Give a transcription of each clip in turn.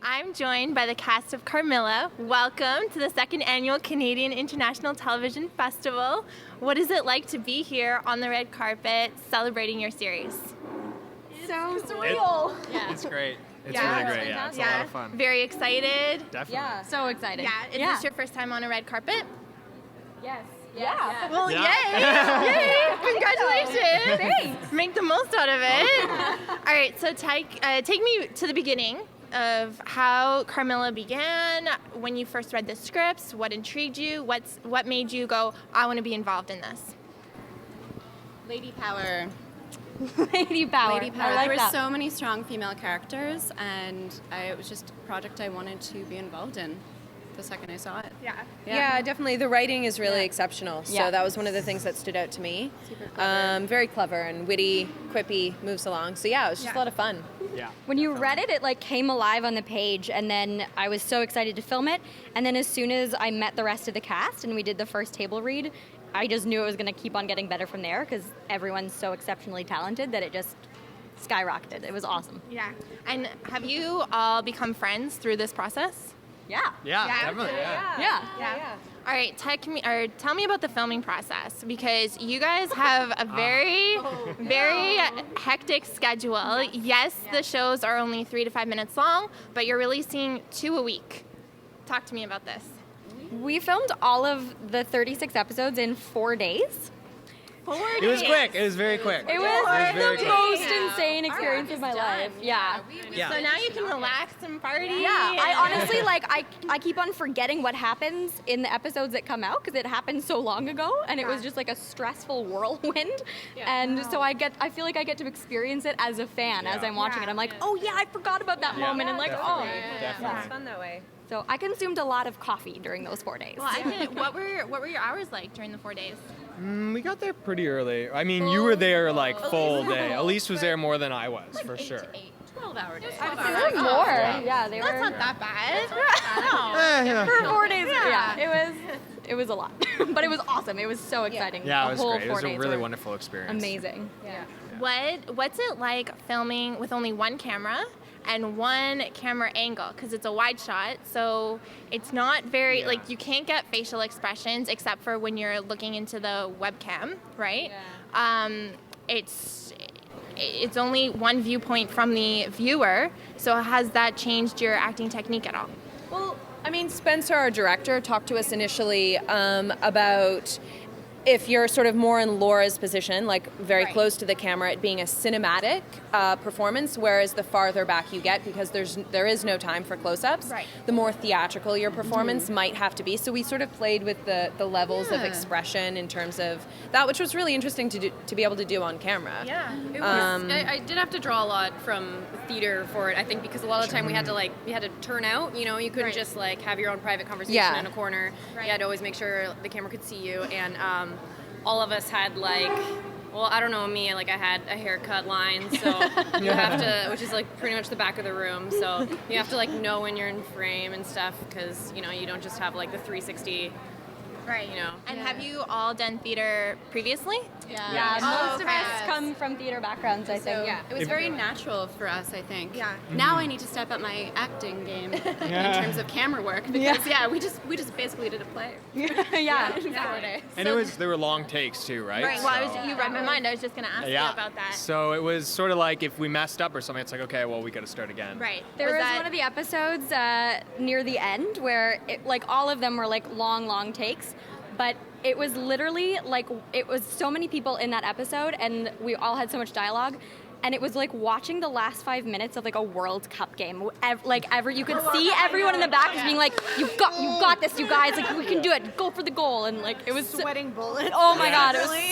I'm joined by the cast of Carmilla. Welcome to the second annual Canadian International Television Festival. What is it like to be here on the red carpet celebrating your series? So surreal. It's great. It's Yeah. really great. Yeah, it's a lot of fun. Very excited. Definitely. Yeah. So excited. Yeah. Is this your first time on a red carpet? Yes. Yeah. Well, Yeah. yay! Yay! Congratulations! Thanks. Make the most out of it. All right, so take me to the beginning of how Carmilla began, when you first read the scripts, what intrigued you, what made you go, I want to be involved in this? Lady power. Lady power. Lady power. I like There were that. so many strong female characters, and it was just a project I wanted to be involved in the second I saw it. Yeah, definitely. The writing is really exceptional. So Yeah. that was one of the things that stood out to me. Super clever. Very clever and witty, quippy, moves along. So yeah, it was just a lot of fun. Yeah. When you read it, it like came alive on the page, and then I was so excited to film it. And then as soon as I met the rest of the cast and we did the first table read, I just knew it was going to keep on getting better from there because everyone's so exceptionally talented that it just skyrocketed. It was awesome. Yeah. And have you all become friends through this process? Yeah. Yeah, Yeah. definitely. Yeah. Yeah. All right, tell me about the filming process, because you guys have a very hectic schedule. Yes, the shows are only 3 to 5 minutes long, but you're releasing 2 a week. Talk to me about this. We filmed all of the 36 episodes in 4 days. 4 days. It was quick. It was very quick. It was very the quick. most insane experience of my life. Yeah. Yeah. So now you can relax and party. Yeah, I honestly, I keep on forgetting what happens in the episodes that come out because it happened so long ago, and it was just like a stressful whirlwind. And so I feel like I get to experience it as a fan as I'm watching it. I'm like, oh yeah, I forgot about that moment, and like, oh. Definitely. It's fun that way. So I consumed a lot of coffee during those 4 days. Well, what were your hours like during the 4 days? We got there pretty early. I mean, you were there like full day. Elise was there more than I was, for sure. 12-hour days. They were more. Yeah, they That's were. not that bad. Yeah. For 4 days, yeah, it was a lot, but it was awesome. It was so exciting. Yeah, The it was whole great. It 4 was a days really were wonderful experience. amazing. Yeah. What's it like filming with only one camera and one camera angle? Because it's a wide shot, so it's not very, like, you can't get facial expressions except for when you're looking into the webcam, right? It's only one viewpoint from the viewer, so has that changed your acting technique at all? Well, I mean, Spencer, our director, talked to us initially about if you're sort of more in Laura's position, like very close to the camera, it being a cinematic performance, whereas the farther back you get, because there is no time for close-ups, the more theatrical your performance might have to be. So we sort of played with the levels of expression in terms of that, which was really interesting to be able to do on camera. Yeah. It was, I did have to draw a lot from theater for it, I think, because a lot of the time we had to turn out, you couldn't just like have your own private conversation in a corner. You had to always make sure the camera could see you, and all of us had I don't know, me, like I had a haircut line, so you have to, which is like pretty much the back of the room, so you have to like know when you're in frame and stuff, because, you don't just have like the 360. Right. And have you all done theater previously? Yeah, most of us come from theater backgrounds, I think. So, it was very natural for us, I think. Yeah. Now I need to step up my acting game in terms of camera work, because we just basically did a play. Yeah. In 4 days. And there were long takes too, right? Right. Well, you read my mind. I was just going to ask you Yeah. about that. So it was sort of like if we messed up or something, it's like, okay, well, we got to start again. Right. There was one of the episodes near the end where all of them were like long takes, but it was literally like, it was so many people in that episode and we all had so much dialogue, and it was like watching the last 5 minutes of like a World Cup game. You could see everyone in the back just being like, you got this, you guys, like we can do it, go for the goal, and like it was Sweating bullets. Oh my god, it was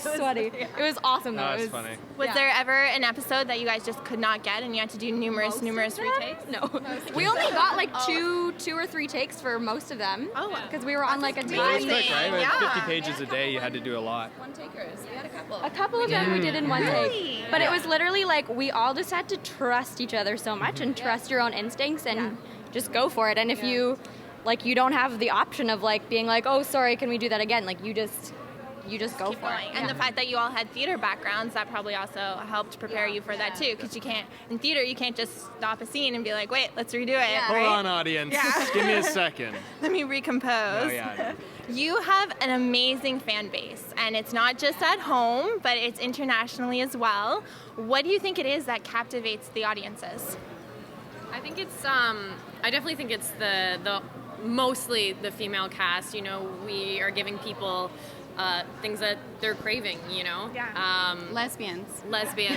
so sweaty. It was awesome though. Oh, It that's was funny. Was there ever an episode that you guys just could not get and you had to do numerous retakes? No, we only got like two or three takes for most of them. Oh, because we were on like a It was daily. quick, right? With Yeah. 50 pages a day, you had to do a lot. One takers. We had a couple. A couple of them we did in one take, but it was literally like we all just had to trust each other so much and trust your own instincts and just go for it. And if you don't have the option of like being like, oh sorry, can we do that again? Like you just you just go keep for going. it. And the fact that you all had theater backgrounds, that probably also helped prepare you for that too, because you can't, in theater, you can't just stop a scene and be like, wait, let's redo it. Hold right? on, audience. Give me a second. Let me recompose. Oh, yeah. You have an amazing fan base, and it's not just at home, but it's internationally as well. What do you think it is that captivates the audiences? I think it's I definitely think it's the mostly the female cast. You know, we are giving people things that they're craving, you know? Yeah. Lesbians. They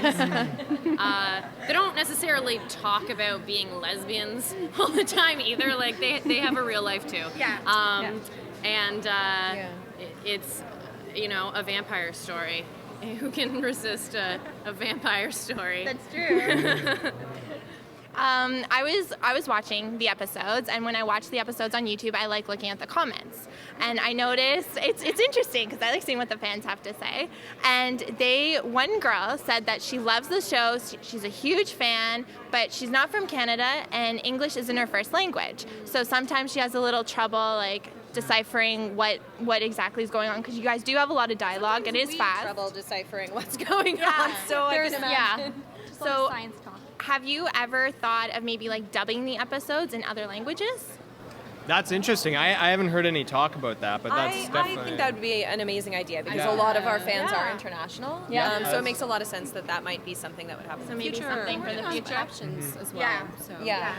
don't necessarily talk about being lesbians all the time either. Like, they have a real life too. Yeah. And it's, you know, a vampire story. Who can resist a vampire story? That's true. I was watching the episodes, and when I watch the episodes on YouTube, I like looking at the comments. And I noticed it's interesting because I like seeing what the fans have to say. And one girl said that she loves the show, she's a huge fan, but she's not from Canada, and English isn't her first language. So sometimes she has a little trouble like deciphering what exactly is going on, because you guys do have a lot of dialogue. Sometimes it is we fast. trouble deciphering what's going on. So I can imagine. So science talk. have you ever thought of maybe like dubbing the episodes in other languages? That's interesting. I haven't heard any talk about that, but that's definitely... I think that would be an amazing idea, because Yeah. a lot of our fans are international. Yeah. So it makes a lot of sense that might be something that would happen. So in the maybe future. something for the future. Options as well. Yeah. So. Yeah.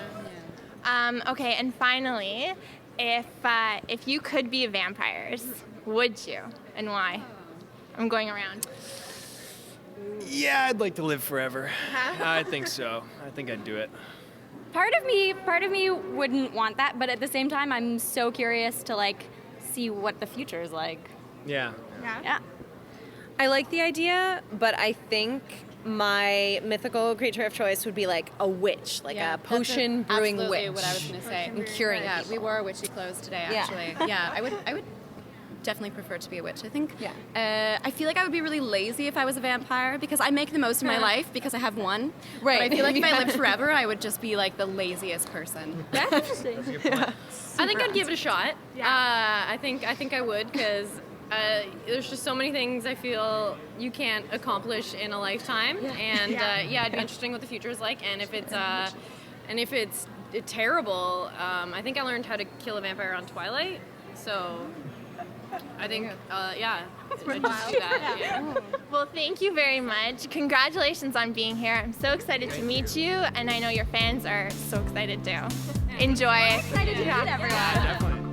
Okay, and finally, if you could be vampires, would you, and why? I'm going around. Yeah, I'd like to live forever. I think so. I think I'd do it. Part of me wouldn't want that, but at the same time, I'm so curious to like see what the future is like. Yeah. Yeah. I like the idea, but I think my mythical creature of choice would be like a witch, like a potion brewing absolutely witch. what I was going to say. And curing Yeah, people. we wore our witchy clothes today, Yeah. actually. Yeah, I would definitely prefer to be a witch. I think. Yeah. I feel like I would be really lazy if I was a vampire, because I make the most of my life because I have one. Right. But I feel like if I lived forever, I would just be like the laziest person. That's interesting. I think I'd give it a shot. I think I would, because there's just so many things I feel you can't accomplish in a lifetime, and it'd be interesting what the future is like. And if it's terrible, I think I learned how to kill a vampire on Twilight, so I think I'd just do that. Yeah. Well, thank you very much. Congratulations on being here. I'm so excited to meet you, and I know your fans are so excited too. Enjoy. Excited to meet everyone. Definitely.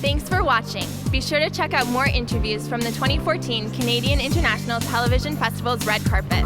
Thanks for watching. Be sure to check out more interviews from the 2014 Canadian International Television Festival's red carpet.